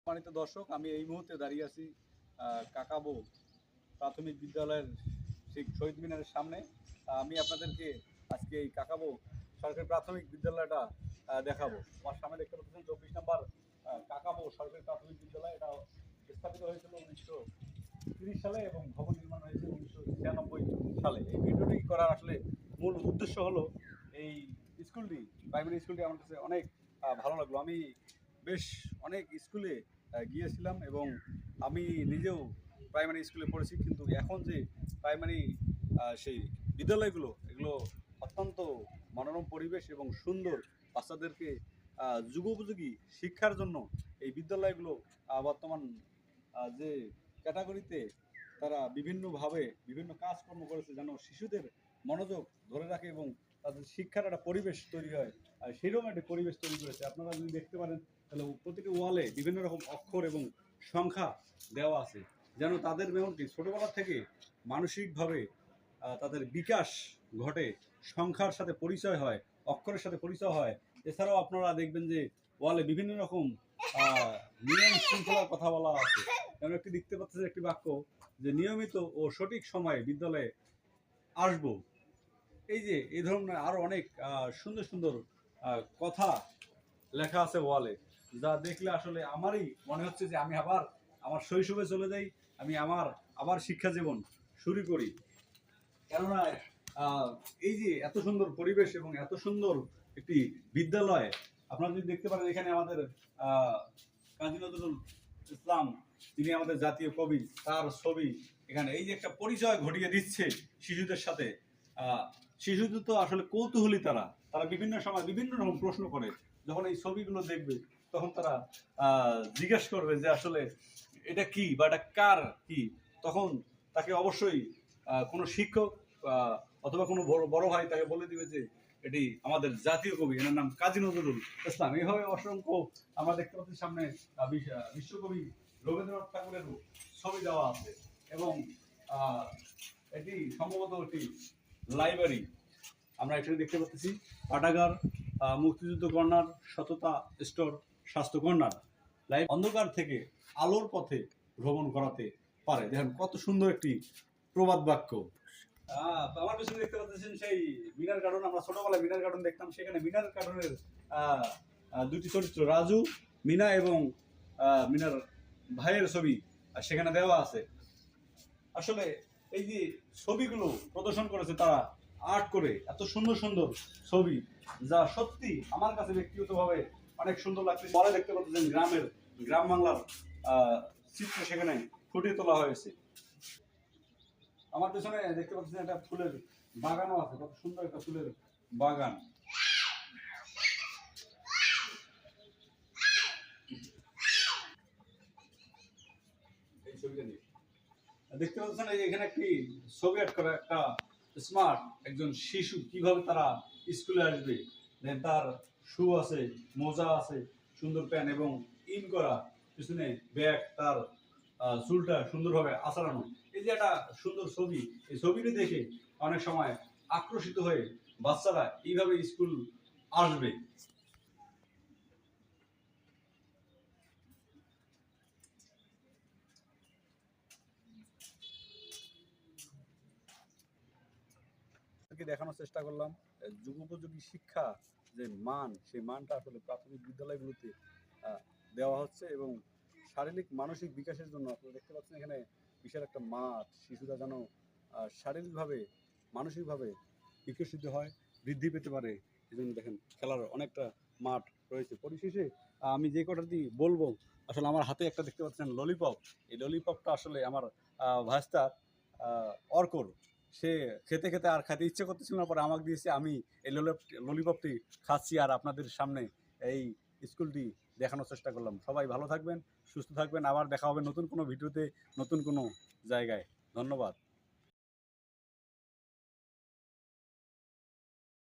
সম্মানিত দর্শক, আমি এই মুহূর্তে দাঁড়িয়ে আছি কাকাবো প্রাথমিক বিদ্যালয়ের ঠিক শহীদ মিনারের সামনে। আমি আপনাদেরকে আজকে এই কাকাবো সরকারি প্রাথমিক বিদ্যালয়টা দেখাবো। আমার সামনে দেখতে পাচ্ছেন 24 নম্বর কাকাবো সরকারি প্রাথমিক বিদ্যালয়। এটা স্থাপিত হয়েছিল 1930 সালে এবং ভবন নির্মাণ হয়েছে 1996 সালে। এই ভিডিওটি করার আসলে মূল উদ্দেশ্য হলো এই স্কুলটি, প্রাইমারি স্কুলটি আমার কাছে অনেক ভালো লাগলো। আমি বেশ অনেক স্কুলে গিয়েছিলাম এবং আমি নিজেও প্রাইমারি স্কুলে পড়েছি, কিন্তু এখন যে প্রাইমারি সেই বিদ্যালয়গুলো, এগুলো অত্যন্ত মনোরম পরিবেশ এবং সুন্দর। বাচ্চাদেরকে যুগোপযোগী শিক্ষার জন্য এই বিদ্যালয়গুলো বর্তমান যে ক্যাটাগরিতে তারা বিভিন্নভাবে বিভিন্ন কাজকর্ম করেছে যেন শিশুদের মনোযোগ ধরে রাখে এবং তাদের শিক্ষার একটা পরিবেশ তৈরি হয়। আর সেরকম একটা পরিবেশ তৈরি করেছে। আপনারা যদি দেখতে পারেন তাহলে প্রতিটি ওয়ালে বিভিন্ন রকম অক্ষর এবং সংখ্যা দেওয়া আছে, যেন তাদের মেমোরিটি ছোটোবেলা থেকে মানসিকভাবে তাদের বিকাশ ঘটে, সংখ্যার সাথে পরিচয় হয়, অক্ষরের সাথে পরিচয় হয়। এছাড়াও আপনারা দেখবেন যে ওয়ালে বিভিন্ন রকম নিয়ম শৃঙ্খলার কথা বলা আছে। যেমন একটি দেখতে পাচ্ছেন একটি বাক্য, যে নিয়মিত ও সঠিক সময়ে বিদ্যালয়ে আসব। এই যে এই ধরনের আরো অনেক সুন্দর সুন্দর কথা লেখা আছে ওয়ালে, যা দেখলে আসলে আমারই মনে হচ্ছে যে আমি আবার আমার শৈশবে চলে যাই, আমি আবার শিক্ষা জীবন শুরু করি। কেননা এই যে এত সুন্দর পরিবেশ এবং এত সুন্দর একটি বিদ্যালয়, আপনারা যদি দেখতে পারেন এখানে আমাদের কাজী নজরুল ইসলাম, তিনি আমাদের জাতীয় কবি, তার ছবি এখানে। এই যে একটা পরিচয় ঘটিয়ে দিচ্ছে শিশুদের সাথে। শিশুদের তো আসলে কৌতূহলী, তারা বিভিন্ন সময় বিভিন্ন রকম প্রশ্ন করে। যখন এই ছবিগুলো দেখবে তখন তারা জিজ্ঞেস করবে যে আসলে এটা কি বা এটা কার কি। তখন তাকে অবশ্যই কোনো শিক্ষক অথবা কোনো বড় ভাই তাকে বলে দিবে যে এটি আমাদের জাতীয় কবি, এনার নাম কাজী নজরুল ইসলাম। এইভাবে অসংখ্য আমরা দেখতে পাচ্ছি সামনে বিশ্বকবি রবীন্দ্রনাথ ঠাকুরের ছবি দেওয়া আছে এবং এটি সম্ভবত একটি লাইব্রেরি। আমরা এখানে দেখতে পাচ্ছি পাঠাগার, মুক্তিযুদ্ধ কর্নার, সততা স্টোর, স্বাস্থ্য কর্নার। অন্ধকার থেকে আলোর পথে ভ্রমণ করাতে পারে। দেখেন কত সুন্দর একটি প্রবাদ বাক্য। আমার পিছনে দেখতে পাচ্ছেন সেই মিনার গার্ডেন। আমরা ছোটবেলায় মিনার গার্ডেন দেখতাম, সেখানে মিনার গার্ডেনের দুটি চরিত্র রাজু, মিনা এবং মিনার ভাইয়ের ছবি সেখানে দেওয়া আছে। আসলে এই যে ছবিগুলো প্রদর্শন করেছে তারা আর্ট করে, এত সুন্দর সুন্দর ছবি, যা সত্যি আমার কাছে ব্যক্তিগতভাবে অনেক সুন্দর লাগছে। পরে দেখতে পাচ্ছেন গ্রাম বাংলার চিত্র সেখানে ফুটিয়ে তোলা হয়েছে। আমার পেছনে দেখতে পাচ্ছেন একটা ফুলের বাগানও আছে, কত সুন্দর একটা ফুলের বাগান। এই ছবিটা নিয়ে দেখতে পাচ্ছেন এখানে একটি ছবি অ্যাড করা, একটা স্মার্ট একজন শিশু কিভাবে তারা স্কুলে আসবে। দেন তার শু আছে, মোজা আছে, সুন্দর প্যান্ট এবং ইন করা পিছনে ব্যাগ, তার চুলটা সুন্দরভাবে আঁচড়ানো। এই যে একটা সুন্দর ছবি, এই ছবিটি দেখে অনেক সময় আকর্ষিত হয়ে বাচ্চারা এইভাবে স্কুল আসবে। দেখানোর চেষ্টা করলাম যুগোপযোগী শিক্ষা যে মান, সেই মানটা আসলে প্রাথমিক বিদ্যালয়গুলোতে দেওয়া হচ্ছে এবং শারীরিক মানসিক বিকাশের জন্য আপনারা দেখতে পাচ্ছেন এখানে বিশাল একটা মাঠ। শিশুরা যেন শারীরিকভাবে মানসিকভাবে বিকশিত হয়, বৃদ্ধি পেতে পারে, এই জন্য দেখেন খেলার অনেকটা মাঠ রয়েছে। পরিশেষে আমি যে কথাটি বলবো, আসলে আমার হাতে একটা দেখতে পাচ্ছেন ললিপপ। এই ললিপপটা আসলে আমার ভাস্তা অর্কর, সে খেতে খেতে আর খেতে ইচ্ছে করতেছিল না, পরে আমাকে দিয়েছে। আমি এই ললিপপটি খাচ্ছি আর আপনাদের সামনে এই স্কুলটি দেখানোর চেষ্টা করলাম। সবাই ভালো থাকবেন, সুস্থ থাকবেন। আবার দেখা হবে নতুন কোনো ভিডিওতে, নতুন কোনো জায়গায়। ধন্যবাদ।